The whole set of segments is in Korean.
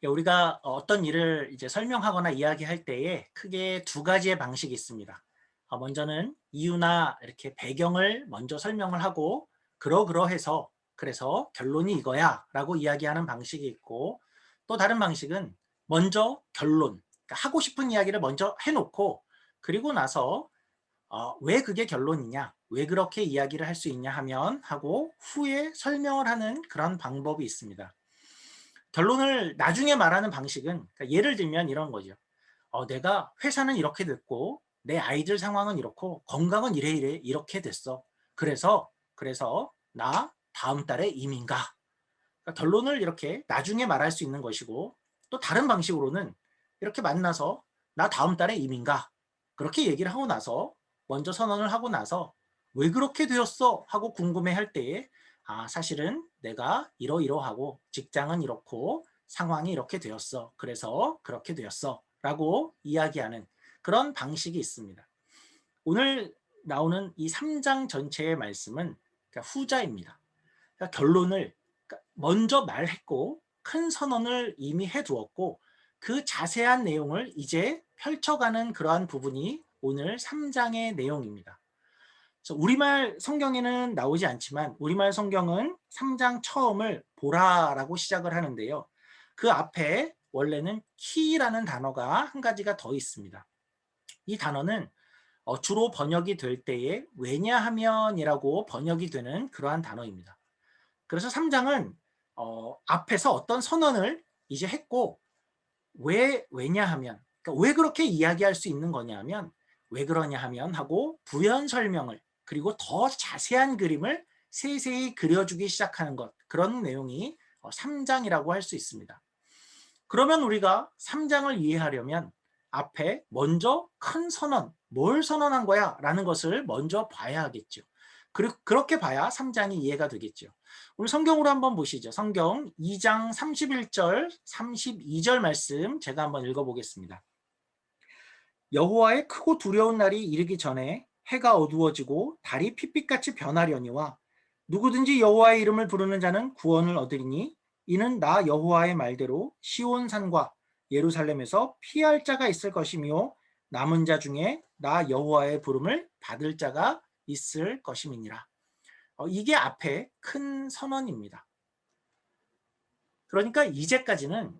우리가 어떤 일을 이제 설명하거나 이야기할 때에 크게 두 가지의 방식이 있습니다. 먼저는 이유나 이렇게 배경을 먼저 설명을 하고 그러그러해서 그래서 결론이 이거야 라고 이야기하는 방식이 있고, 또 다른 방식은 먼저 결론, 그러니까 하고 싶은 이야기를 먼저 해놓고 그리고 나서 왜 그게 결론이냐, 왜 그렇게 이야기를 할 수 있냐 하면 하고 후에 설명을 하는 그런 방법이 있습니다. 결론을 나중에 말하는 방식은, 그러니까 예를 들면 이런 거죠. 내가 회사는 이렇게 됐고 내 아이들 상황은 이렇고 건강은 이래 이래 이렇게 됐어. 그래서 나 다음 달에 이민 가. 그러니까 결론을 이렇게 나중에 말할 수 있는 것이고, 또 다른 방식으로는 이렇게 만나서 나 다음 달에 이민 가. 그렇게 얘기를 하고 나서 먼저 선언을 하고 나서 왜 그렇게 되었어? 하고 궁금해할 때에 사실은 내가 이러이러하고 직장은 이렇고 상황이 이렇게 되었어. 그래서 그렇게 되었어. 라고 이야기하는 그런 방식이 있습니다. 오늘 나오는 이 3장 전체의 말씀은 그러니까 후자입니다. 그러니까 결론을 먼저 말했고 큰 선언을 이미 해두었고 그 자세한 내용을 이제 펼쳐가는 그러한 부분이 오늘 3장의 내용입니다. 그래서 우리말 성경에는 나오지 않지만 우리말 성경은 3장 처음을 보라라고 시작을 하는데요. 그 앞에 원래는 키라는 단어가 한 가지가 더 있습니다. 이 단어는 주로 번역이 될 때에 왜냐하면이라고 번역이 되는 그러한 단어입니다. 그래서 3장은 앞에서 어떤 선언을 이제 했고, 왜냐하면, 그러니까 왜 그렇게 이야기할 수 있는 거냐 하면 왜 그러냐 하면 하고 부연 설명을, 그리고 더 자세한 그림을 세세히 그려주기 시작하는 것, 그런 내용이 3장이라고 할 수 있습니다. 그러면 우리가 3장을 이해하려면 앞에 먼저 큰 선언, 뭘 선언한 거야? 라는 것을 먼저 봐야 하겠죠. 그렇게 봐야 3장이 이해가 되겠죠. 우리 성경으로 한번 보시죠. 성경 2장 31절, 32절 말씀 제가 한번 읽어보겠습니다. 여호와의 크고 두려운 날이 이르기 전에 해가 어두워지고 달이 핏빛같이 변하려니와 누구든지 여호와의 이름을 부르는 자는 구원을 얻으리니 이는 나 여호와의 말대로 시온산과 예루살렘에서 피할 자가 있을 것이며 남은 자 중에 나 여호와의 부름을 받을 자가 있을 것임이니라. 이게 앞에 큰 선언입니다. 그러니까 이제까지는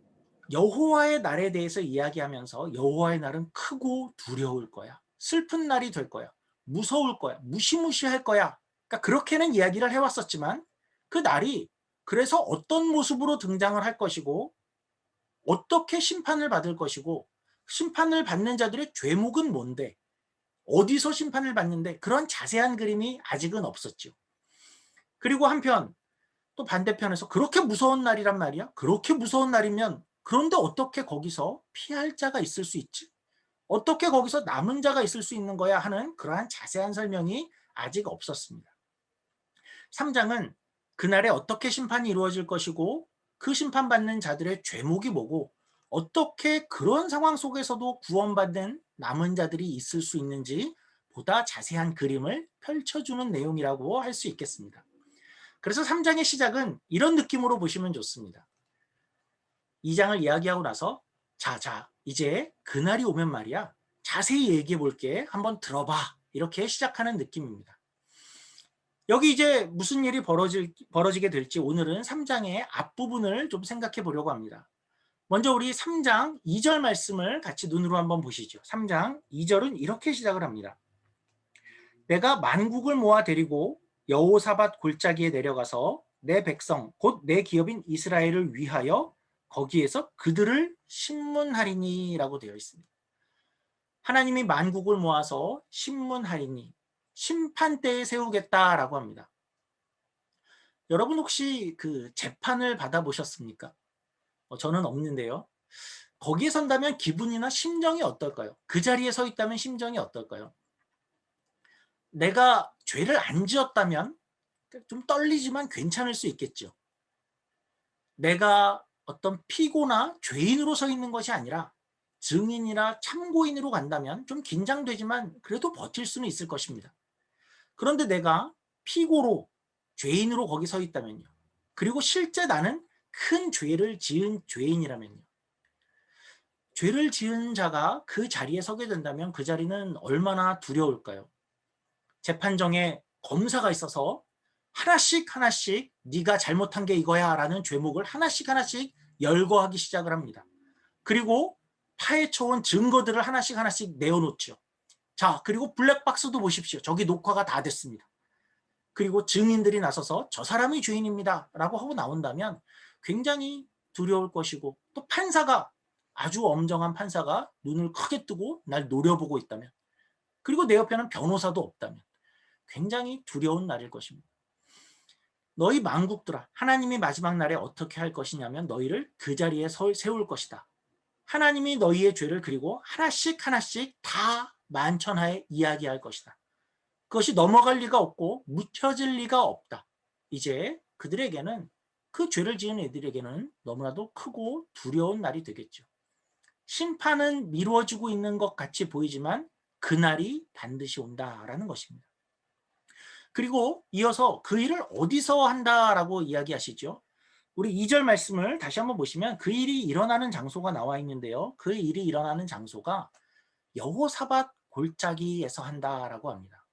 여호와의 날에 대해서 이야기하면서 여호와의 날은 크고 두려울 거야. 슬픈 날이 될 거야. 무서울 거야. 무시무시할 거야. 그러니까 그렇게는 이야기를 해왔었지만 그 날이 그래서 어떤 모습으로 등장을 할 것이고 어떻게 심판을 받을 것이고 심판을 받는 자들의 죄목은 뭔데 어디서 심판을 받는데 그런 자세한 그림이 아직은 없었죠. 그리고 한편 또 반대편에서 그렇게 무서운 날이란 말이야. 그렇게 무서운 날이면 그런데 어떻게 거기서 피할 자가 있을 수 있지? 어떻게 거기서 남은 자가 있을 수 있는 거야 하는 그러한 자세한 설명이 아직 없었습니다. 3장은 그날에 어떻게 심판이 이루어질 것이고 그 심판받는 자들의 죄목이 뭐고 어떻게 그런 상황 속에서도 구원받는 남은 자들이 있을 수 있는지 보다 자세한 그림을 펼쳐주는 내용이라고 할 수 있겠습니다. 그래서 3장의 시작은 이런 느낌으로 보시면 좋습니다. 2장을 이야기하고 나서 자, 이제 그날이 오면 말이야. 자세히 얘기해 볼게. 한번 들어봐. 이렇게 시작하는 느낌입니다. 여기 이제 무슨 일이 벌어지게 될지 오늘은 3장의 앞부분을 좀 생각해 보려고 합니다. 먼저 우리 3장 2절 말씀을 같이 눈으로 한번 보시죠. 3장 2절은 이렇게 시작을 합니다. 내가 만국을 모아 데리고 여호사밧 골짜기에 내려가서 내 백성 곧 내 기업인 이스라엘을 위하여 거기에서 그들을 신문하리니라고 되어 있습니다. 하나님이 만국을 모아서 신문하리니 심판대에 세우겠다라고 합니다. 여러분 혹시 그 재판을 받아보셨습니까? 저는 없는데요. 거기에 선다면 기분이나 심정이 어떨까요? 그 자리에 서 있다면 심정이 어떨까요? 내가 죄를 안 지었다면 좀 떨리지만 괜찮을 수 있겠죠. 내가 어떤 피고나 죄인으로 서 있는 것이 아니라 증인이나 참고인으로 간다면 좀 긴장되지만 그래도 버틸 수는 있을 것입니다. 그런데 내가 피고로 죄인으로 거기 서 있다면요. 그리고 실제 나는 큰 죄를 지은 죄인이라면요. 죄를 지은 자가 그 자리에 서게 된다면 그 자리는 얼마나 두려울까요? 재판정에 검사가 있어서 하나씩 하나씩 네가 잘못한 게 이거야 라는 죄목을 하나씩 하나씩 열거하기 시작을 합니다. 그리고 파헤쳐온 증거들을 하나씩 하나씩 내어놓죠. 자, 그리고 블랙박스도 보십시오. 저기 녹화가 다 됐습니다. 그리고 증인들이 나서서 저 사람이 죄인입니다 라고 하고 나온다면 굉장히 두려울 것이고, 또 판사가, 아주 엄정한 판사가 눈을 크게 뜨고 날 노려보고 있다면, 그리고 내 옆에는 변호사도 없다면 굉장히 두려운 날일 것입니다. 너희 만국들아, 하나님이 마지막 날에 어떻게 할 것이냐면 너희를 그 자리에 세울 것이다. 하나님이 너희의 죄를 그리고 하나씩 하나씩 다 만천하에 이야기할 것이다. 그것이 넘어갈 리가 없고 묻혀질 리가 없다. 이제 그들에게는, 그 죄를 지은 애들에게는 너무나도 크고 두려운 날이 되겠죠. 심판은 미루어지고 있는 것 같이 보이지만 그날이 반드시 온다라는 것입니다. 그리고 이어서 그 일을 어디서 한다라고 이야기하시죠. 우리 2절 말씀을 다시 한번 보시면 그 일이 일어나는 장소가 나와 있는데요. 그 일이 일어나는 장소가 여호사밧 골짜기에서 한다라고 합니다.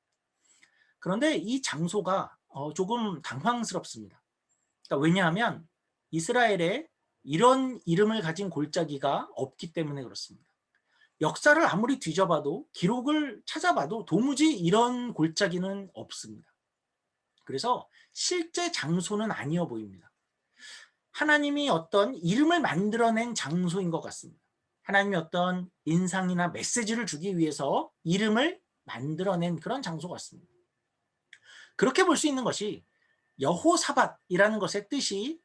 그런데 이 장소가 조금 당황스럽습니다. 그러니까 왜냐하면 이스라엘에 이런 이름을 가진 골짜기가 없기 때문에 그렇습니다. 역사를 아무리 뒤져봐도, 기록을 찾아봐도 도무지 이런 골짜기는 없습니다. 그래서 실제 장소는 아니어 보입니다. 하나님이 어떤 이름을 만들어낸 장소인 것 같습니다. 하나님이 어떤 인상이나 메시지를 주기 위해서 이름을 만들어낸 그런 장소 같습니다. 그렇게 볼 수 있는 것이, 여호사밧이라는 것의 뜻이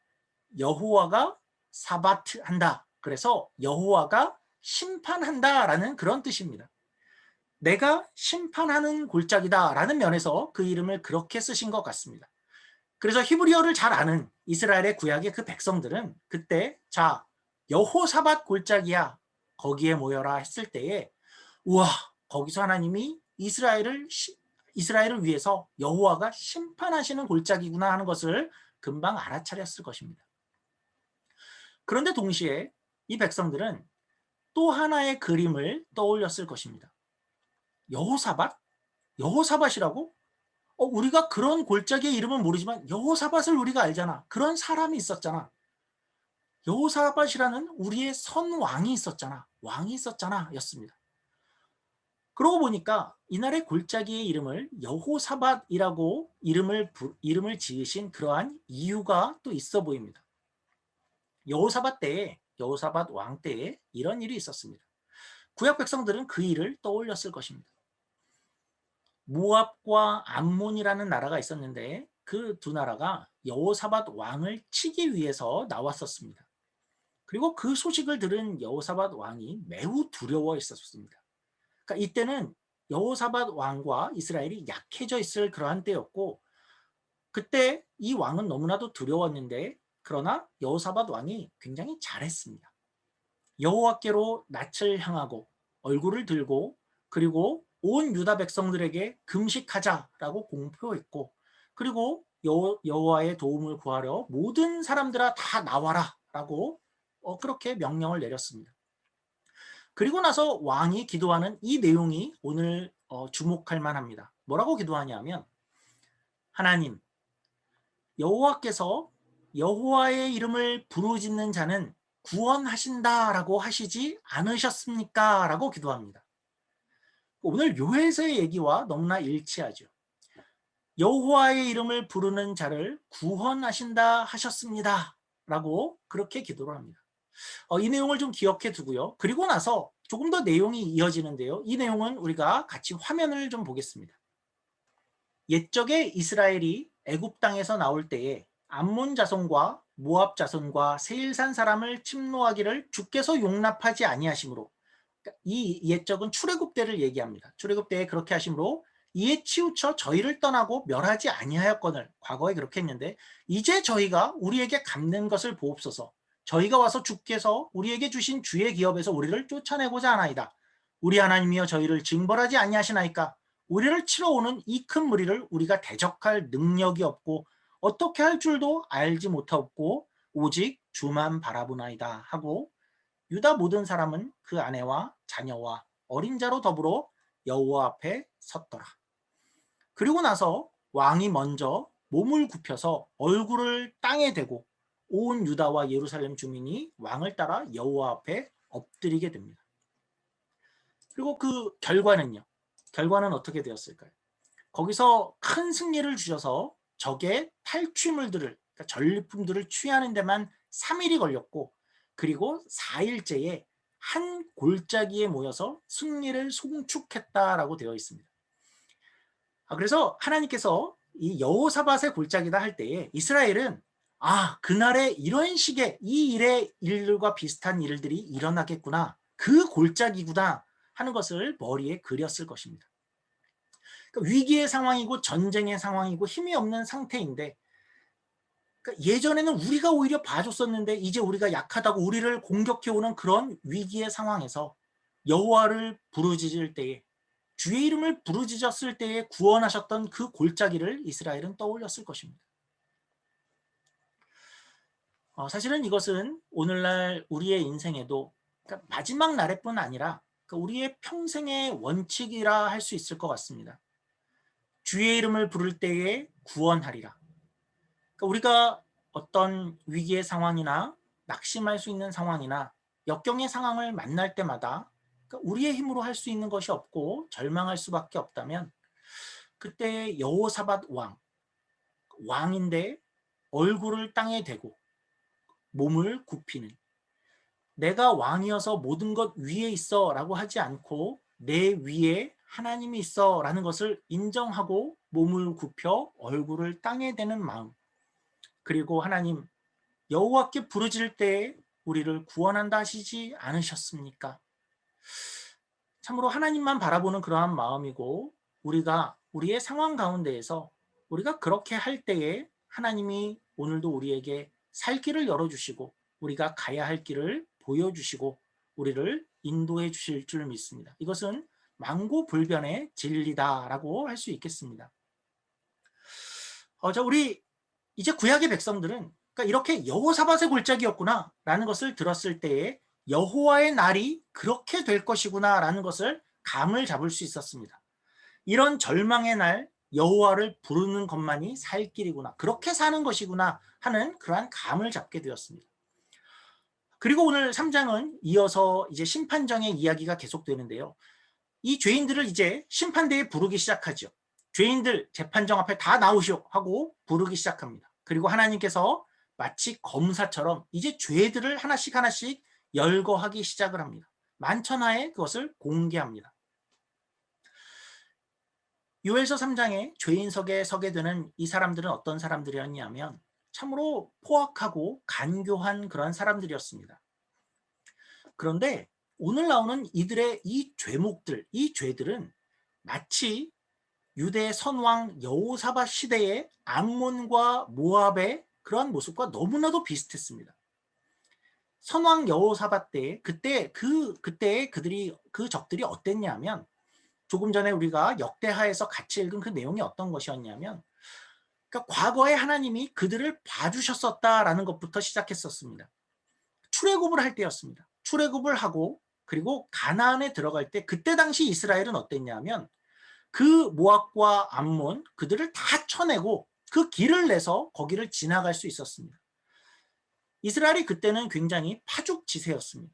여호와가 사바트한다. 그래서 여호와가 심판한다라는 그런 뜻입니다. 내가 심판하는 골짜기다라는 면에서 그 이름을 그렇게 쓰신 것 같습니다. 그래서 히브리어를 잘 아는 이스라엘의 구약의 그 백성들은 그때, 자, 여호사밧 골짜기야, 거기에 모여라 했을 때에, 우와, 거기서 하나님이 이스라엘을 위해서 여호와가 심판하시는 골짜기구나 하는 것을 금방 알아차렸을 것입니다. 그런데 동시에 이 백성들은 또 하나의 그림을 떠올렸을 것입니다. 여호사밧? 여호사밧이라고? 우리가 그런 골짜기의 이름은 모르지만 여호사밧을 우리가 알잖아. 그런 사람이 있었잖아. 여호사밧이라는 우리의 선왕이 있었잖아. 왕이 있었잖아 였습니다. 그러고 보니까 이날의 골짜기의 이름을 여호사밧이라고 이름을 지으신 그러한 이유가 또 있어 보입니다. 여호사밧 왕 때에 이런 일이 있었습니다. 구약 백성들은 그 일을 떠올렸을 것입니다. 모압과 암몬이라는 나라가 있었는데 그 두 나라가 여호사밧 왕을 치기 위해서 나왔었습니다. 그리고 그 소식을 들은 여호사밧 왕이 매우 두려워했었습니다. 그러니까 이때는 여호사밧 왕과 이스라엘이 약해져 있을 그러한 때였고, 그때 이 왕은 너무나도 두려웠는데, 그러나 여호사밧 왕이 굉장히 잘했습니다. 여호와께로 낯을 향하고 얼굴을 들고, 그리고 온 유다 백성들에게 금식하자라고 공표했고, 그리고 여호와의 도움을 구하려 모든 사람들아 다 나와라라고 그렇게 명령을 내렸습니다. 그리고 나서 왕이 기도하는 이 내용이 오늘 주목할 만합니다. 뭐라고 기도하냐면, 하나님, 여호와께서 여호와의 이름을 부르짖는 자는 구원하신다라고 하시지 않으셨습니까? 라고 기도합니다. 오늘 요엘서의 얘기와 너무나 일치하죠. 여호와의 이름을 부르는 자를 구원하신다 하셨습니다 라고 그렇게 기도를 합니다. 이 내용을 좀 기억해 두고요. 그리고 나서 조금 더 내용이 이어지는데요. 이 내용은 우리가 같이 화면을 좀 보겠습니다. 옛적에 이스라엘이 애굽 땅에서 나올 때에 암몬 자손과 모압 자손과 세일산 사람을 침노하기를 주께서 용납하지 아니하심으로, 이 옛적은 출애굽 때를 얘기합니다. 출애굽 때에 그렇게 하심으로 이에 치우쳐 저희를 떠나고 멸하지 아니하였거늘, 과거에 그렇게 했는데 이제 저희가 우리에게 갚는 것을 보옵소서. 저희가 와서 주께서 우리에게 주신 주의 기업에서 우리를 쫓아내고자 하나이다. 우리 하나님이여 저희를 징벌하지 아니하시나이까. 우리를 치러 오는 이 큰 무리를 우리가 대적할 능력이 없고 어떻게 할 줄도 알지 못하고 오직 주만 바라보나이다 하고 유다 모든 사람은 그 아내와 자녀와 어린 자로 더불어 여호와 앞에 섰더라. 그리고 나서 왕이 먼저 몸을 굽혀서 얼굴을 땅에 대고 온 유다와 예루살렘 주민이 왕을 따라 여호와 앞에 엎드리게 됩니다. 그리고 그 결과는요. 결과는 어떻게 되었을까요? 거기서 큰 승리를 주셔서 적의 탈취물들을, 그러니까 전리품들을 취하는 데만 3일이 걸렸고, 그리고 4일째에 한 골짜기에 모여서 승리를 송축했다라고 되어 있습니다. 그래서 하나님께서 이 여호사밧의 골짜기다 할 때에 이스라엘은 그날에 이런 식의 이 일과 비슷한 일들이 일어나겠구나, 그 골짜기구나 하는 것을 머리에 그렸을 것입니다. 그러니까 위기의 상황이고 전쟁의 상황이고 힘이 없는 상태인데, 그러니까 예전에는 우리가 오히려 봐줬었는데 이제 우리가 약하다고 우리를 공격해오는 그런 위기의 상황에서 여호와를 부르짖을 때에, 주의 이름을 부르짖었을 때에 구원하셨던 그 골짜기를 이스라엘은 떠올렸을 것입니다. 사실은 이것은 오늘날 우리의 인생에도, 그러니까 마지막 날에뿐 아니라 우리의 평생의 원칙이라 할 수 있을 것 같습니다. 주의 이름을 부를 때에 구원하리라. 그러니까 우리가 어떤 위기의 상황이나 낙심할 수 있는 상황이나 역경의 상황을 만날 때마다 우리의 힘으로 할 수 있는 것이 없고 절망할 수밖에 없다면, 그때 여호사밧 왕인데 얼굴을 땅에 대고 몸을 굽히는, 내가 왕이어서 모든 것 위에 있어 라고 하지 않고 내 위에 하나님이 있어 라는 것을 인정하고 몸을 굽혀 얼굴을 땅에 대는 마음, 그리고 하나님, 여호와께 부르짖을 때에 우리를 구원한다 하시지 않으셨습니까? 참으로 하나님만 바라보는 그러한 마음이고, 우리가 우리의 상황 가운데에서 우리가 그렇게 할 때에 하나님이 오늘도 우리에게 살 길을 열어주시고 우리가 가야 할 길을 보여주시고 우리를 인도해 주실 줄 믿습니다. 이것은 만고불변의 진리다라고 할 수 있겠습니다. 우리 이제 구약의 백성들은 이렇게 여호사밧의 골짜기였구나 라는 것을 들었을 때에 여호와의 날이 그렇게 될 것이구나 라는 것을 감을 잡을 수 있었습니다. 이런 절망의 날 여호와를 부르는 것만이 살 길이구나, 그렇게 사는 것이구나 하는 그러한 감을 잡게 되었습니다. 그리고 오늘 3장은 이어서 이제 심판정의 이야기가 계속되는데요. 이 죄인들을 이제 심판대에 부르기 시작하죠. 죄인들 재판정 앞에 다 나오시오 하고 부르기 시작합니다. 그리고 하나님께서 마치 검사처럼 이제 죄들을 하나씩 하나씩 열거하기 시작을 합니다. 만천하에 그것을 공개합니다. 요엘서 3장에 죄인석에 서게 되는 이 사람들은 어떤 사람들이었냐면 참으로 포악하고 간교한 그런 사람들이었습니다. 그런데 오늘 나오는 이들의 이 죄목들, 이 죄들은 마치 유대 선왕 여호사밧 시대의 암몬과 모압의 그러한 모습과 너무나도 비슷했습니다. 선왕 여호사밧 때 그때 그들이 그 적들이 어땠냐면, 조금 전에 우리가 역대하에서 같이 읽은 그 내용이 어떤 것이었냐면, 그러니까 과거에 하나님이 그들을 봐주셨었다라는 것부터 시작했었습니다. 출애굽을 할 때였습니다. 출애굽을 하고 그리고 가나안에 들어갈 때, 그때 당시 이스라엘은 어땠냐면 그 모압과 암몬 그들을 다 쳐내고 그 길을 내서 거기를 지나갈 수 있었습니다. 이스라엘이 그때는 굉장히 파죽지세였습니다.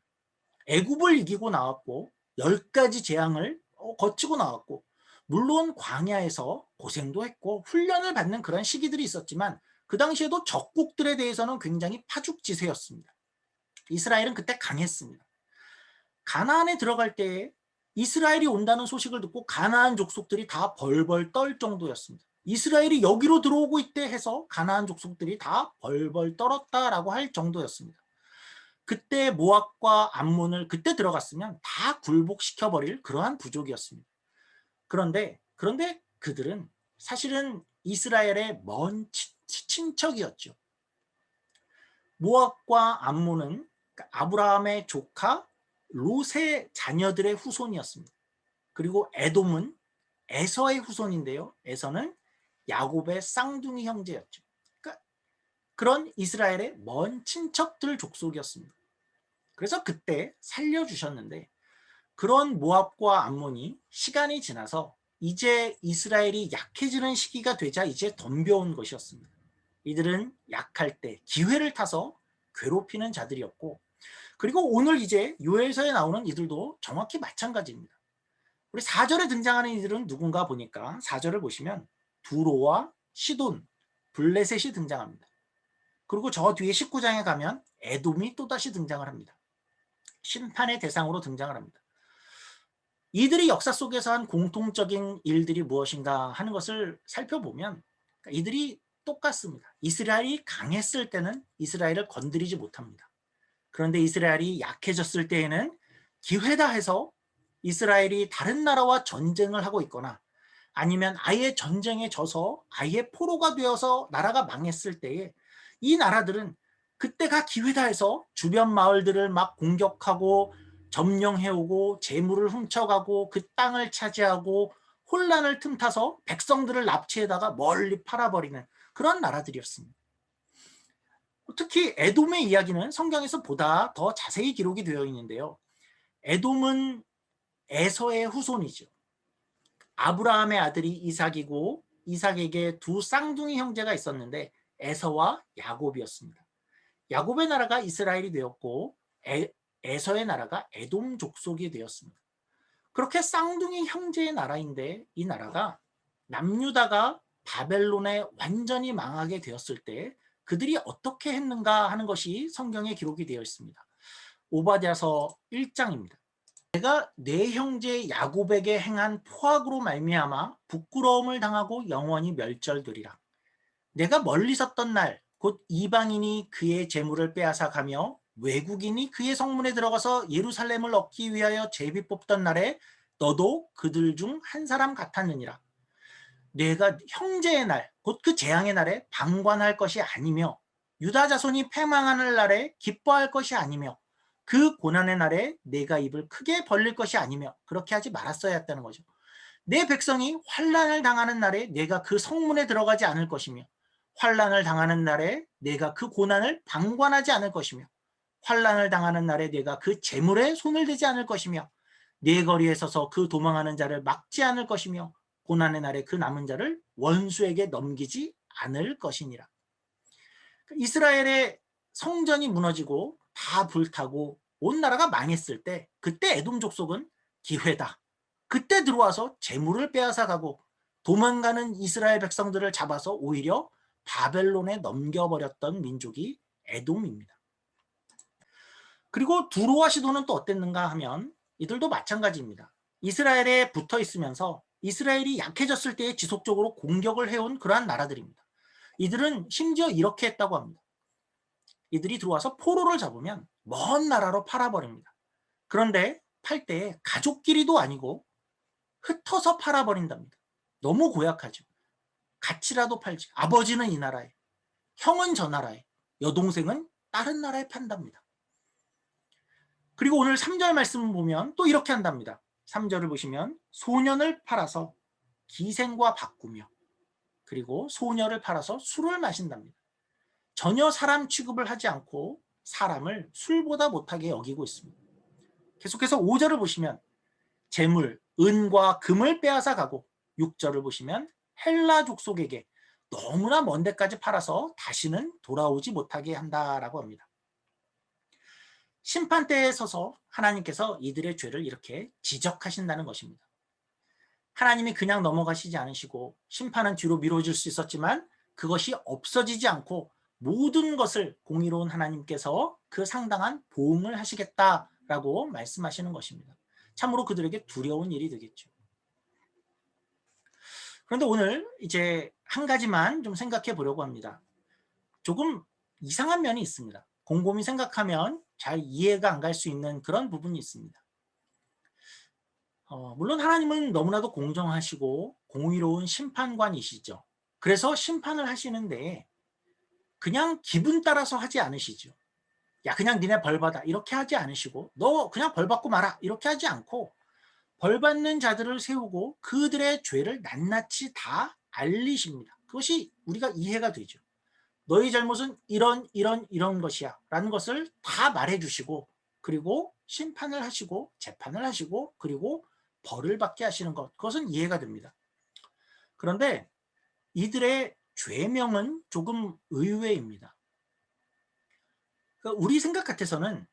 애굽을 이기고 나왔고 10가지 재앙을 거치고 나왔고, 물론 광야에서 고생도 했고 훈련을 받는 그런 시기들이 있었지만 그 당시에도 적국들에 대해서는 굉장히 파죽지세였습니다. 이스라엘은 그때 강했습니다. 가나안에 들어갈 때 이스라엘이 온다는 소식을 듣고 가나안 족속들이 다 벌벌 떨 정도였습니다. 이스라엘이 여기로 들어오고 있대 해서 가나안 족속들이 다 벌벌 떨었다라고 할 정도였습니다. 그때 모압과 암몬을 그때 들어갔으면 다 굴복시켜버릴 그러한 부족이었습니다. 그런데 그들은 사실은 이스라엘의 먼 친척이었죠. 모압과 암몬은 아브라함의 조카 롯의 자녀들의 후손이었습니다. 그리고 에돔은 에서의 후손인데요. 에서는 야곱의 쌍둥이 형제였죠. 그러니까 그런 이스라엘의 먼 친척들 족속이었습니다. 그래서 그때 살려주셨는데 그런 모압과 암몬이 시간이 지나서 이제 이스라엘이 약해지는 시기가 되자 이제 덤벼온 것이었습니다. 이들은 약할 때 기회를 타서 괴롭히는 자들이었고 그리고 오늘 이제 요엘서에 나오는 이들도 정확히 마찬가지입니다. 우리 4절에 등장하는 이들은 누군가 보니까 4절을 보시면 두로와 시돈, 블레셋이 등장합니다. 그리고 저 뒤에 19장에 가면 에돔이 또다시 등장을 합니다. 심판의 대상으로 등장을 합니다. 이들이 역사 속에서 한 공통적인 일들이 무엇인가 하는 것을 살펴보면 이들이 똑같습니다. 이스라엘이 강했을 때는 이스라엘을 건드리지 못합니다. 그런데 이스라엘이 약해졌을 때에는 기회다 해서 이스라엘이 다른 나라와 전쟁을 하고 있거나 아니면 아예 전쟁에 져서 아예 포로가 되어서 나라가 망했을 때에 이 나라들은 그때가 기회다 해서 주변 마을들을 막 공격하고 점령해오고 재물을 훔쳐가고 그 땅을 차지하고 혼란을 틈타서 백성들을 납치해다가 멀리 팔아버리는 그런 나라들이었습니다. 특히 에돔의 이야기는 성경에서 보다 더 자세히 기록이 되어 있는데요. 에돔은 에서의 후손이죠. 아브라함의 아들이 이삭이고 이삭에게 두 쌍둥이 형제가 있었는데 에서와 야곱이었습니다. 야곱의 나라가 이스라엘이 되었고 에서의 나라가 에돔 족속이 되었습니다. 그렇게 쌍둥이 형제의 나라인데 이 나라가 남유다가 바벨론에 완전히 망하게 되었을 때 그들이 어떻게 했는가 하는 것이 성경에 기록이 되어 있습니다. 오바댜서 1장입니다. 내가 내 형제 야곱에게 행한 포악으로 말미암아 부끄러움을 당하고 영원히 멸절되리라. 내가 멀리 섰던 날 곧 이방인이 그의 재물을 빼앗아 가며 외국인이 그의 성문에 들어가서 예루살렘을 얻기 위하여 제비 뽑던 날에 너도 그들 중 한 사람 같았느니라. 내가 형제의 날 곧 그 재앙의 날에 방관할 것이 아니며 유다 자손이 패망하는 날에 기뻐할 것이 아니며 그 고난의 날에 내가 입을 크게 벌릴 것이 아니며 그렇게 하지 말았어야 했다는 거죠. 내 백성이 환난을 당하는 날에 내가 그 성문에 들어가지 않을 것이며 환난을 당하는 날에 내가 그 고난을 방관하지 않을 것이며 환난을 당하는 날에 내가 그 재물에 손을 대지 않을 것이며 네 거리에 서서 그 도망하는 자를 막지 않을 것이며 고난의 날에 그 남은 자를 원수에게 넘기지 않을 것이니라. 이스라엘의 성전이 무너지고 다 불타고 온 나라가 망했을 때 그때 에돔 족속은 기회다. 그때 들어와서 재물을 빼앗아가고 도망가는 이스라엘 백성들을 잡아서 오히려 바벨론에 넘겨버렸던 민족이 에돔입니다. 그리고 두로와 시도는 또 어땠는가 하면 이들도 마찬가지입니다. 이스라엘에 붙어 있으면서 이스라엘이 약해졌을 때 지속적으로 공격을 해온 그러한 나라들입니다. 이들은 심지어 이렇게 했다고 합니다. 이들이 들어와서 포로를 잡으면 먼 나라로 팔아버립니다. 그런데 팔 때 가족끼리도 아니고 흩어서 팔아버린답니다. 너무 고약하죠. 같이라도 팔지. 아버지는 이 나라에, 형은 저 나라에, 여동생은 다른 나라에 판답니다. 그리고 오늘 3절 말씀을 보면 또 이렇게 한답니다. 3절을 보시면 소년을 팔아서 기생과 바꾸며 그리고 소녀를 팔아서 술을 마신답니다. 전혀 사람 취급을 하지 않고 사람을 술보다 못하게 여기고 있습니다. 계속해서 5절을 보시면 재물, 은과 금을 빼앗아 가고 6절을 보시면 헬라 족속에게 너무나 먼 데까지 팔아서 다시는 돌아오지 못하게 한다라고 합니다. 심판대에 서서 하나님께서 이들의 죄를 이렇게 지적하신다는 것입니다. 하나님이 그냥 넘어가시지 않으시고 심판은 뒤로 미뤄질 수 있었지만 그것이 없어지지 않고 모든 것을 공의로운 하나님께서 그 상당한 보응을 하시겠다라고 말씀하시는 것입니다. 참으로 그들에게 두려운 일이 되겠죠. 그런데 오늘 이제 한 가지만 좀 생각해 보려고 합니다. 조금 이상한 면이 있습니다. 곰곰이 생각하면 잘 이해가 안 갈 수 있는 그런 부분이 있습니다. 물론 하나님은 너무나도 공정하시고 공의로운 심판관이시죠. 그래서 심판을 하시는데 그냥 기분 따라서 하지 않으시죠. 야 그냥 니네 벌 받아 이렇게 하지 않으시고 너 그냥 벌 받고 마라 이렇게 하지 않고 벌 받는 자들을 세우고 그들의 죄를 낱낱이 다 알리십니다. 그것이 우리가 이해가 되죠. 너희 잘못은 이런 것이야 라는 것을 다 말해 주시고 그리고 심판을 하시고 재판을 하시고 그리고 벌을 받게 하시는 것, 그것은 이해가 됩니다. 그런데 이들의 죄명은 조금 의외입니다. 그러니까 우리 생각 같아서는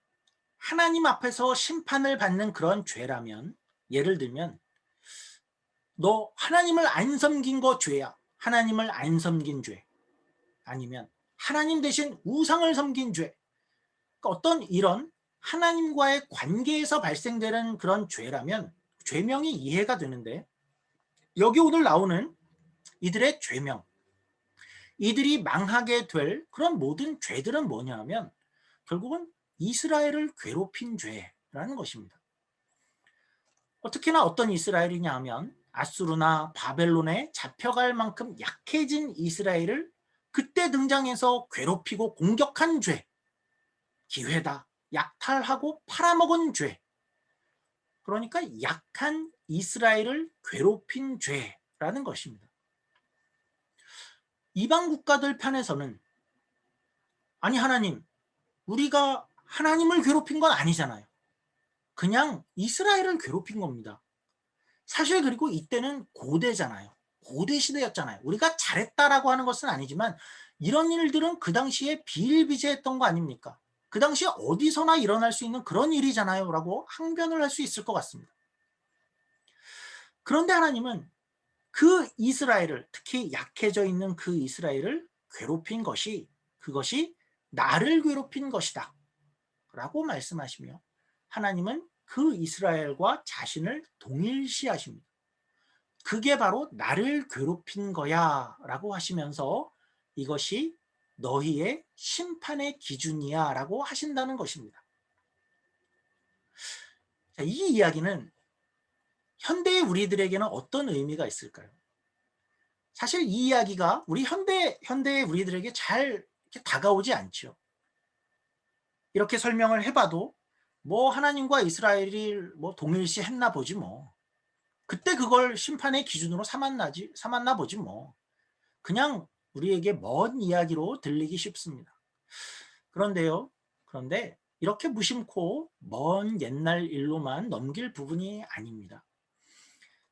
하나님 앞에서 심판을 받는 그런 죄라면, 예를 들면 너 하나님을 안 섬긴 거 죄야. 하나님을 안 섬긴 죄. 아니면 하나님 대신 우상을 섬긴 죄. 그러니까 어떤 이런 하나님과의 관계에서 발생되는 그런 죄라면 죄명이 이해가 되는데, 여기 오늘 나오는 이들의 죄명, 이들이 망하게 될 그런 모든 죄들은 뭐냐 하면 결국은 이스라엘을 괴롭힌 죄라는 것입니다. 특히나 어떤 이스라엘이냐 하면 아수르나 바벨론에 잡혀갈 만큼 약해진 이스라엘을 그때 등장해서 괴롭히고 공격한 죄, 기회다, 약탈하고 팔아먹은 죄, 그러니까 약한 이스라엘을 괴롭힌 죄라는 것입니다. 이방 국가들 편에서는 아니 하나님, 우리가 하나님을 괴롭힌 건 아니잖아요. 그냥 이스라엘을 괴롭힌 겁니다. 사실 그리고 이때는 고대잖아요. 고대 시대였잖아요. 우리가 잘했다라고 하는 것은 아니지만 이런 일들은 그 당시에 비일비재했던 거 아닙니까? 그 당시에 어디서나 일어날 수 있는 그런 일이잖아요 라고 항변을 할 수 있을 것 같습니다. 그런데 하나님은 그 이스라엘을, 특히 약해져 있는 그 이스라엘을 괴롭힌 것이, 그것이 나를 괴롭힌 것이다 라고 말씀하시며, 하나님은 그 이스라엘과 자신을 동일시하십니다. 그게 바로 나를 괴롭힌 거야 라고 하시면서 이것이 너희의 심판의 기준이야 라고 하신다는 것입니다. 자, 이 이야기는 현대의 우리들에게는 어떤 의미가 있을까요? 사실 이 이야기가 우리 현대의 우리들에게 잘 이렇게 다가오지 않죠. 이렇게 설명을 해봐도 뭐 하나님과 이스라엘이 뭐 동일시 했나 보지 뭐. 그때 그걸 심판의 기준으로 삼았나 보지 뭐. 그냥 우리에게 먼 이야기로 들리기 쉽습니다. 그런데 이렇게 무심코 먼 옛날 일로만 넘길 부분이 아닙니다.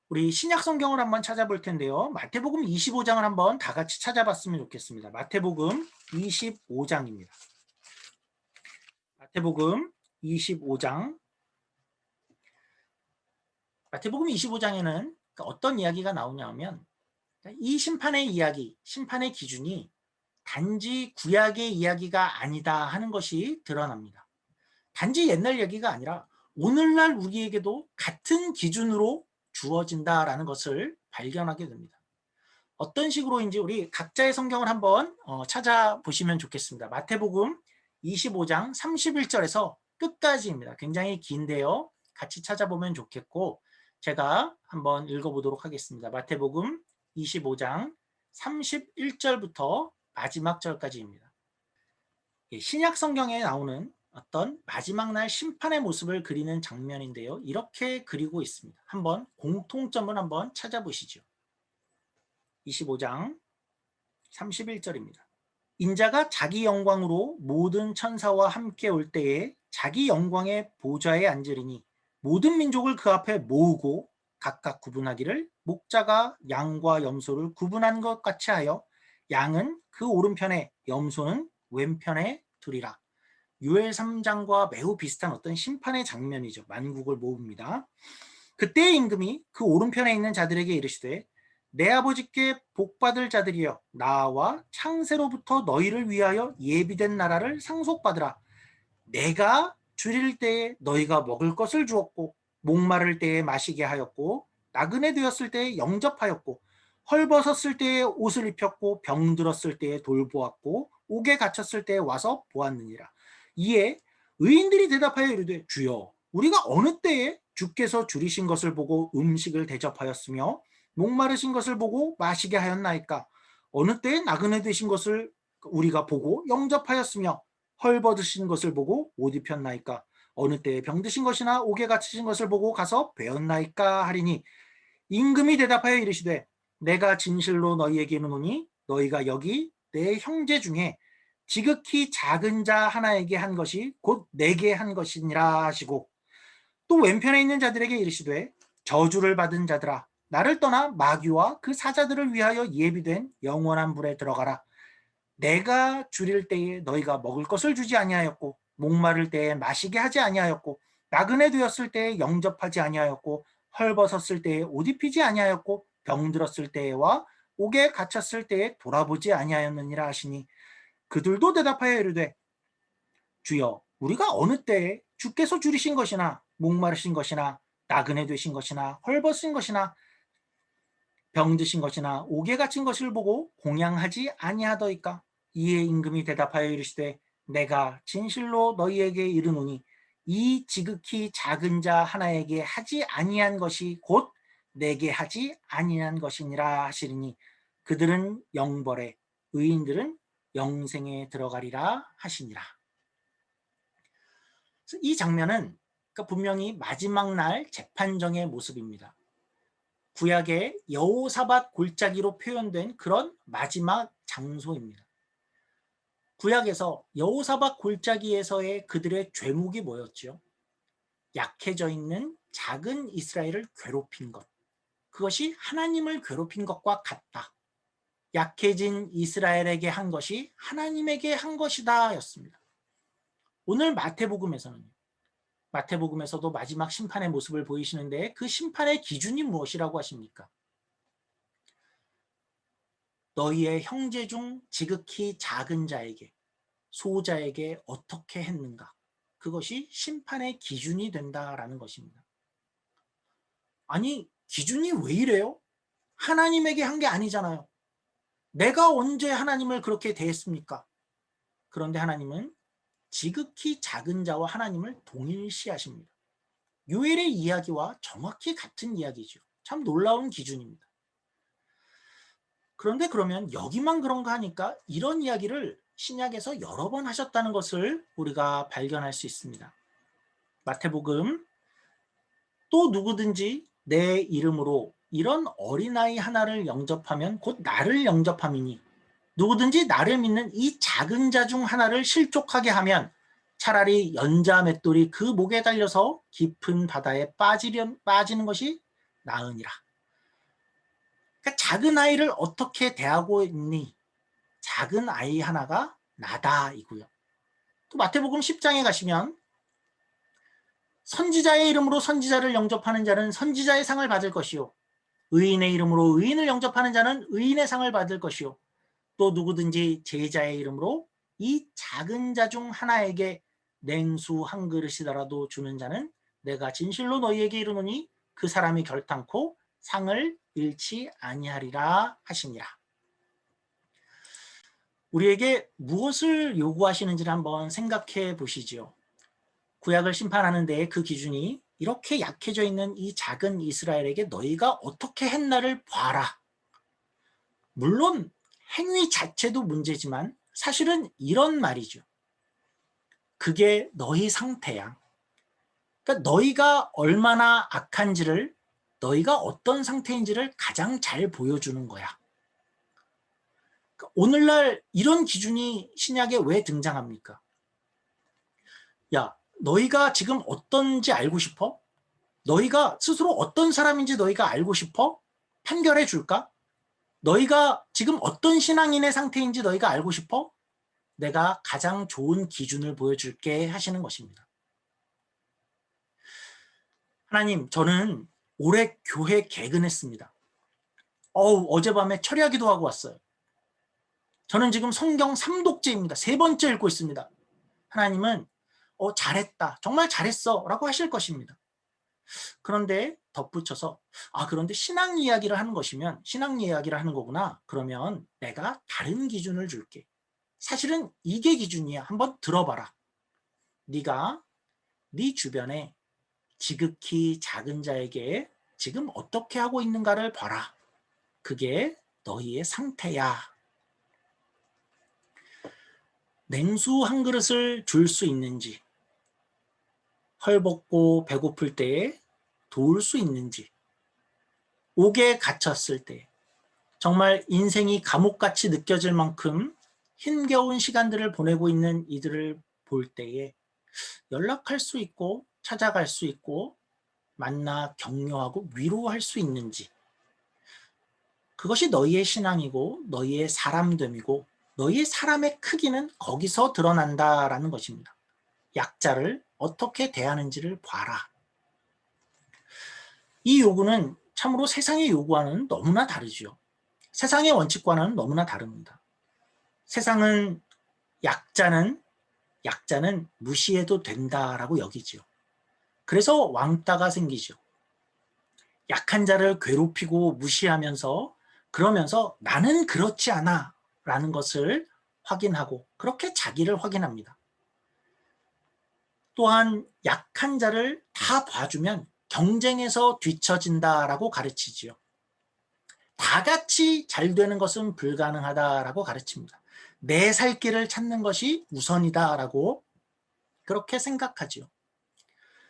우리 신약 성경을 한번 찾아볼 텐데요. 마태복음 25장을 한번 다 같이 찾아봤으면 좋겠습니다. 마태복음 25장입니다. 마태복음 25장. 마태복음 25장에는 어떤 이야기가 나오냐 하면 이 심판의 이야기, 심판의 기준이 단지 구약의 이야기가 아니다 하는 것이 드러납니다. 단지 옛날 얘기가 아니라 오늘날 우리에게도 같은 기준으로 주어진다라는 것을 발견하게 됩니다. 어떤 식으로인지 우리 각자의 성경을 한번 찾아보시면 좋겠습니다. 마태복음 25장 31절에서 끝까지입니다. 굉장히 긴데요. 같이 찾아보면 좋겠고 제가 한번 읽어보도록 하겠습니다. 마태복음 25장 31절부터 마지막 절까지입니다. 신약 성경에 나오는 어떤 마지막 날 심판의 모습을 그리는 장면인데요. 이렇게 그리고 있습니다. 한번 공통점을 한번 찾아보시죠. 25장 31절입니다. 인자가 자기 영광으로 모든 천사와 함께 올 때에 자기 영광의 보좌에 앉으리니 모든 민족을 그 앞에 모으고 각각 구분하기를 목자가 양과 염소를 구분한 것 같이 하여 양은 그 오른편에 염소는 왼편에 두리라. 요엘 3장과 매우 비슷한 어떤 심판의 장면이죠. 만국을 모읍니다. 그때의 임금이 그 오른편에 있는 자들에게 이르시되 내 아버지께 복받을 자들이여 나와 창세로부터 너희를 위하여 예비된 나라를 상속받으라. 내가 줄일 때에 너희가 먹을 것을 주었고 목마를 때에 마시게 하였고 나그네 되었을 때에 영접하였고 헐벗었을 때에 옷을 입혔고 병들었을 때에 돌보았고 옥에 갇혔을 때에 와서 보았느니라. 이에 의인들이 대답하여 이르되 주여 우리가 어느 때에 주께서 줄이신 것을 보고 음식을 대접하였으며 목마르신 것을 보고 마시게 하였나이까? 어느 때에 나그네 되신 것을 우리가 보고 영접하였으며 헐벗으신 것을 보고 옷 입혔나이까? 어느 때에 병드신 것이나 옥에 갇히신 것을 보고 가서 배웠나이까 하리니 임금이 대답하여 이르시되 내가 진실로 너희에게 이르노니 너희가 여기 내 형제 중에 지극히 작은 자 하나에게 한 것이 곧 내게 한 것이니라 하시고 또 왼편에 있는 자들에게 이르시되 저주를 받은 자들아 나를 떠나 마귀와 그 사자들을 위하여 예비된 영원한 불에 들어가라. 내가 줄일 때에 너희가 먹을 것을 주지 아니하였고 목마를 때에 마시게 하지 아니하였고 나그네 되었을 때에 영접하지 아니하였고 헐벗었을 때에 옷 입히지 아니하였고 병들었을 때에와 옥에 갇혔을 때에 돌아보지 아니하였느니라 하시니 그들도 대답하여 이르되 주여 우리가 어느 때에 주께서 줄이신 것이나 목마르신 것이나 나그네 되신 것이나 헐벗은 것이나 병드신 것이나 옥에 갇힌 것을 보고 공양하지 아니하더이까. 이에 임금이 대답하여 이르시되 내가 진실로 너희에게 이르노니 이 지극히 작은 자 하나에게 하지 아니한 것이 곧 내게 하지 아니한 것이니라 하시리니 그들은 영벌에 의인들은 영생에 들어가리라 하시니라. 이 장면은 분명히 마지막 날 재판정의 모습입니다. 구약의 여호사밧 골짜기로 표현된 그런 마지막 장소입니다. 구약에서 여호사밧 골짜기에서의 그들의 죄목이 뭐였죠? 약해져 있는 작은 이스라엘을 괴롭힌 것. 그것이 하나님을 괴롭힌 것과 같다. 약해진 이스라엘에게 한 것이 하나님에게 한 것이다 였습니다. 오늘 마태복음에서도 마지막 심판의 모습을 보이시는데 그 심판의 기준이 무엇이라고 하십니까? 너희의 형제 중 지극히 작은 자에게 소자에게 어떻게 했는가? 그것이 심판의 기준이 된다라는 것입니다. 아니 기준이 왜 이래요? 하나님에게 한 게 아니잖아요. 내가 언제 하나님을 그렇게 대했습니까? 그런데 하나님은 지극히 작은 자와 하나님을 동일시하십니다. 요엘의 이야기와 정확히 같은 이야기죠. 참 놀라운 기준입니다. 그런데 그러면 여기만 그런가 하니까 이런 이야기를 신약에서 여러 번 하셨다는 것을 우리가 발견할 수 있습니다. 마태복음 또 누구든지 내 이름으로 이런 어린아이 하나를 영접하면 곧 나를 영접함이니 누구든지 나를 믿는 이 작은 자 중 하나를 실족하게 하면 차라리 연자 맷돌이 그 목에 달려서 깊은 바다에 빠지는 것이 나으니라. 그러니까 작은 아이를 어떻게 대하고 있니? 작은 아이 하나가 나다이고요. 또 마태복음 10장에 가시면 선지자의 이름으로 선지자를 영접하는 자는 선지자의 상을 받을 것이요 의인의 이름으로 의인을 영접하는 자는 의인의 상을 받을 것이요 또 누구든지 제자의 이름으로 이 작은 자 중 하나에게 냉수 한 그릇이더라도 주는 자는 내가 진실로 너희에게 이르노니 그 사람이 결탄코 상을 잃지 아니하리라 하시니라. 우리에게 무엇을 요구하시는지를 한번 생각해 보시지요. 구약을 심판하는 데에 그 기준이 이렇게 약해져 있는 이 작은 이스라엘에게 너희가 어떻게 했나를 봐라. 물론 행위 자체도 문제지만 사실은 이런 말이죠. 그게 너희 상태야. 그러니까 너희가 얼마나 악한지를 너희가 어떤 상태인지를 가장 잘 보여주는 거야. 그러니까 오늘날 이런 기준이 신약에 왜 등장합니까? 야, 너희가 지금 어떤지 알고 싶어? 너희가 스스로 어떤 사람인지 너희가 알고 싶어? 판결해 줄까? 너희가 지금 어떤 신앙인의 상태인지 너희가 알고 싶어? 내가 가장 좋은 기준을 보여줄게 하시는 것입니다. 하나님, 저는 올해 교회 개근했습니다. 어젯밤에 철야기도 하고 왔어요. 저는 지금 성경 3독째입니다. 3번째 읽고 있습니다. 하나님은 잘했다. 정말 잘했어. 라고 하실 것입니다. 그런데 덧붙여서 그런데 신앙 이야기를 하는 것이면 신앙 이야기를 하는 거구나. 그러면 내가 다른 기준을 줄게. 사실은 이게 기준이야. 한번 들어봐라. 네가 네 주변에 지극히 작은 자에게 지금 어떻게 하고 있는가를 봐라. 그게 너희의 상태야. 냉수 한 그릇을 줄 수 있는지, 헐벗고 배고플 때에 도울 수 있는지, 옥에 갇혔을 때 정말 인생이 감옥같이 느껴질 만큼 힘겨운 시간들을 보내고 있는 이들을 볼 때에 연락할 수 있고 찾아갈 수 있고 만나 격려하고 위로할 수 있는지, 그것이 너희의 신앙이고 너희의 사람됨이고 너희의 사람의 크기는 거기서 드러난다라는 것입니다. 약자를 어떻게 대하는지를 봐라. 이 요구는 참으로 세상의 요구와는 너무나 다르죠. 세상의 원칙과는 너무나 다릅니다. 세상은 약자는 무시해도 된다라고 여기지요. 그래서 왕따가 생기죠. 약한 자를 괴롭히고 무시하면서, 그러면서 나는 그렇지 않아 라는 것을 확인하고 그렇게 자기를 확인합니다. 또한 약한 자를 다 봐주면 경쟁에서 뒤처진다라고 가르치지요. 다 같이 잘 되는 것은 불가능하다라고 가르칩니다. 내 살 길을 찾는 것이 우선이다라고 그렇게 생각하지요.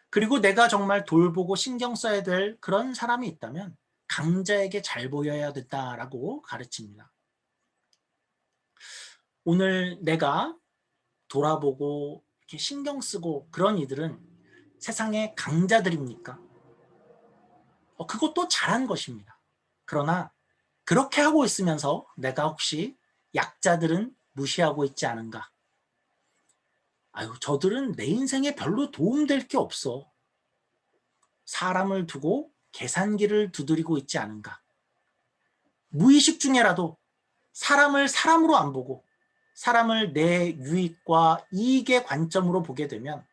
그리고 내가 정말 돌보고 신경 써야 될 그런 사람이 있다면 강자에게 잘 보여야 된다라고 가르칩니다. 오늘 내가 돌아보고 이렇게 신경 쓰고 그런 이들은 세상의 강자들입니까? 그것도 잘한 것입니다. 그러나 그렇게 하고 있으면서 내가 혹시 약자들은 무시하고 있지 않은가? 아유, 저들은 내 인생에 별로 도움될 게 없어. 사람을 두고 계산기를 두드리고 있지 않은가? 무의식 중에라도 사람을 사람으로 안 보고 사람을 내 유익과 이익의 관점으로 보게 되면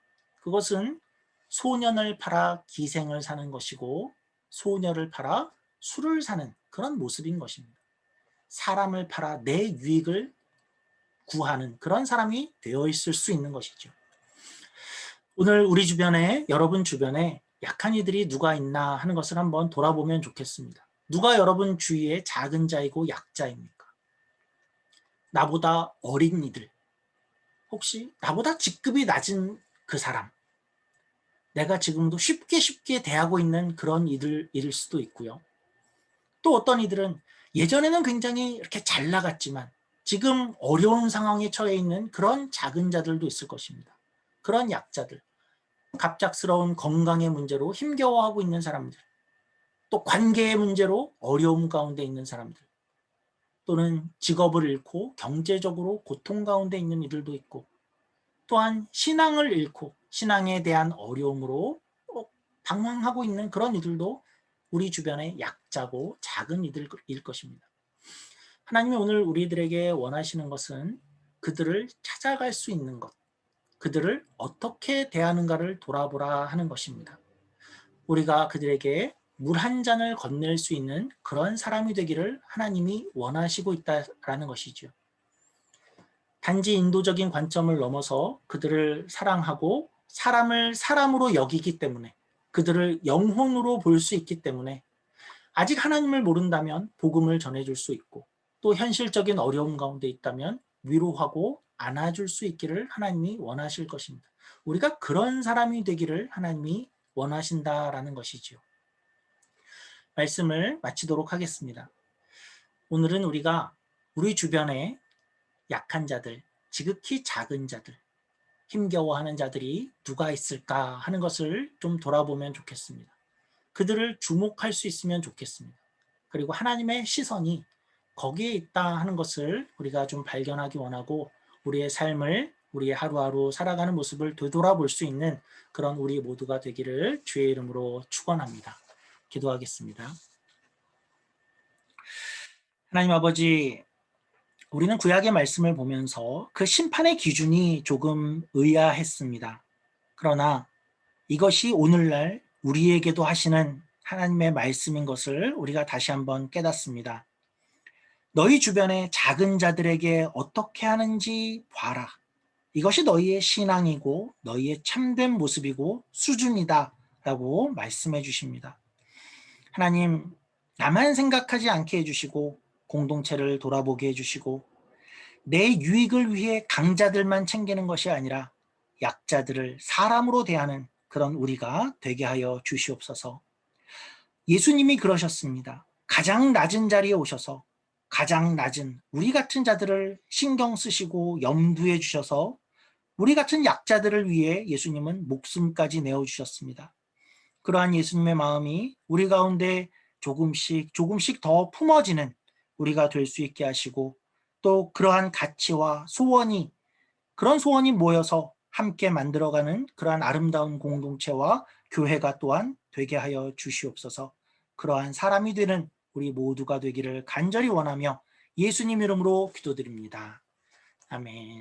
그것은 소년을 팔아 기생을 사는 것이고 소녀를 팔아 술을 사는 그런 모습인 것입니다. 사람을 팔아 내 유익을 구하는 그런 사람이 되어 있을 수 있는 것이죠. 오늘 우리 주변에, 여러분 주변에 약한 이들이 누가 있나 하는 것을 한번 돌아보면 좋겠습니다. 누가 여러분 주위에 작은 자이고 약자입니까? 나보다 어린 이들, 혹시 나보다 직급이 낮은 그 사람, 내가 지금도 쉽게 대하고 있는 그런 이들일 수도 있고요. 또 어떤 이들은 예전에는 굉장히 이렇게 잘 나갔지만 지금 어려운 상황에 처해 있는 그런 작은 자들도 있을 것입니다. 그런 약자들, 갑작스러운 건강의 문제로 힘겨워하고 있는 사람들, 또 관계의 문제로 어려움 가운데 있는 사람들, 또는 직업을 잃고 경제적으로 고통 가운데 있는 이들도 있고, 또한 신앙을 잃고 신앙에 대한 어려움으로 방황하고 있는 그런 이들도 우리 주변에 약자고 작은 이들일 것입니다. 하나님이 오늘 우리들에게 원하시는 것은 그들을 찾아갈 수 있는 것, 그들을 어떻게 대하는가를 돌아보라 하는 것입니다. 우리가 그들에게 물 한 잔을 건넬 수 있는 그런 사람이 되기를 하나님이 원하시고 있다라는 것이죠. 단지 인도적인 관점을 넘어서 그들을 사랑하고 사람을 사람으로 여기기 때문에, 그들을 영혼으로 볼 수 있기 때문에 아직 하나님을 모른다면 복음을 전해줄 수 있고, 또 현실적인 어려움 가운데 있다면 위로하고 안아줄 수 있기를 하나님이 원하실 것입니다. 우리가 그런 사람이 되기를 하나님이 원하신다라는 것이지요. 말씀을 마치도록 하겠습니다. 오늘은 우리가 우리 주변에 약한 자들, 지극히 작은 자들, 힘겨워하는 자들이 누가 있을까 하는 것을 좀 돌아보면 좋겠습니다. 그들을 주목할 수 있으면 좋겠습니다. 그리고 하나님의 시선이 거기에 있다 하는 것을 우리가 좀 발견하기 원하고, 우리의 삶을, 우리의 하루하루 살아가는 모습을 되돌아볼 수 있는 그런 우리 모두가 되기를 주의 이름으로 축원합니다. 기도하겠습니다. 하나님 아버지, 우리는 구약의 말씀을 보면서 그 심판의 기준이 조금 의아했습니다. 그러나 이것이 오늘날 우리에게도 하시는 하나님의 말씀인 것을 우리가 다시 한번 깨닫습니다. 너희 주변의 작은 자들에게 어떻게 하는지 봐라. 이것이 너희의 신앙이고 너희의 참된 모습이고 수준이다 라고 말씀해 주십니다. 하나님, 나만 생각하지 않게 해주시고 공동체를 돌아보게 해주시고 내 유익을 위해 강자들만 챙기는 것이 아니라 약자들을 사람으로 대하는 그런 우리가 되게 하여 주시옵소서. 예수님이 그러셨습니다. 가장 낮은 자리에 오셔서 가장 낮은 우리 같은 자들을 신경 쓰시고 염두에 주셔서 우리 같은 약자들을 위해 예수님은 목숨까지 내어주셨습니다. 그러한 예수님의 마음이 우리 가운데 조금씩 조금씩 더 품어지는 우리가 될 수 있게 하시고, 또 그러한 가치와 소원이, 그런 소원이 모여서 함께 만들어가는 그러한 아름다운 공동체와 교회가 또한 되게 하여 주시옵소서. 그러한 사람이 되는 우리 모두가 되기를 간절히 원하며 예수님 이름으로 기도드립니다. 아멘.